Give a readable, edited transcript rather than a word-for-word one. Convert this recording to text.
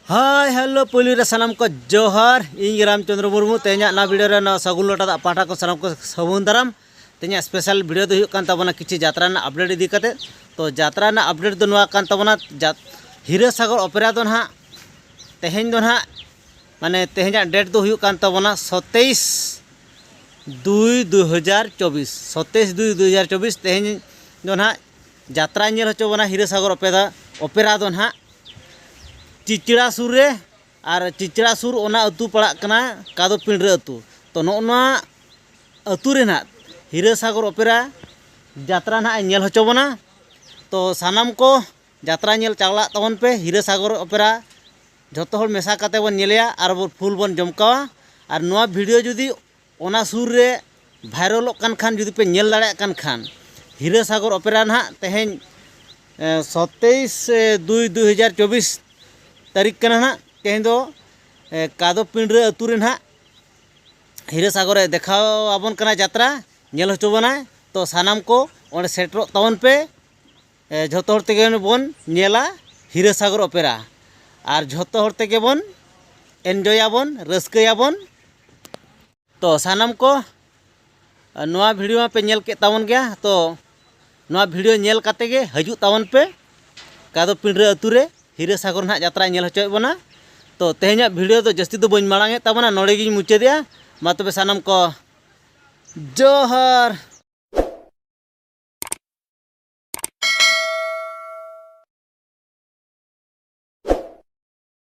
Hi hello police सानाम को जोहार इन रामचंद्र मुर्मू तेना ना वीडियो रे ना सगुन लोटा पाठा को सानाम को सबुन दाराम तेना स्पेशल वीडियो दो हुयुक कान ताबोना किछि जात्रा ना अपडेट इदी काते तो जात्रा ना अपडेट दो नवा कान ताबोना हीरासागर ओपेरा दो ना तेहेन दो ना माने तेहेना डेट दो हुयुक कान ताबोना 27/2/2024 27/2/2024 तेहेन दो ना जात्रा नेल होचो बना हीरासागर ओपेरा दो ना चिचड़ासुर रे और चिचड़ासुर ओना अतु पड़ा कना कादो पिंडरे अतु तो नोना अतु रे ना हीरासागर ओपेरा जात्रा ना नेल होचो बना तो सानाम को जात्रा नेल चावला तबन पे हीरासागर ओपेरा जतो हर मेसा काते बन नेलया और फुल बन जमकावा और नोआ वीडियो जुदी ओना सुर रे भाइरल कान खान जुदी पे नेल दाड़े कान खान हीरासागर ओपेरा ना तेहेन 27/2/2024 तारीख कना ना तेहेन दो कादो पिंडरे अतु रे ना हीरासागर देखाव आबन कना जात्रा नेल होचो बना तो सानाम को ओंडे सेटरो तबन पे झोतो हर तेगे बन नेला हीरासागर ओपेरा और झोतो हर तेगे बन एनजॉय आबन रस्कायाबन तो सानाम को नोआ वीडियो पे नेल के ताबन गया तो नोआ वीडियो नेल काते गे हजू ताबन पे कादो पिंडरे अतु रे हीरासागर ना जात्रा नेल होचो बना तो तेहेना वीडियो तो जस्ती तो बन मांगे ताबना नोड़े गिन मुचादिया मा तबे सानाम को जोहार।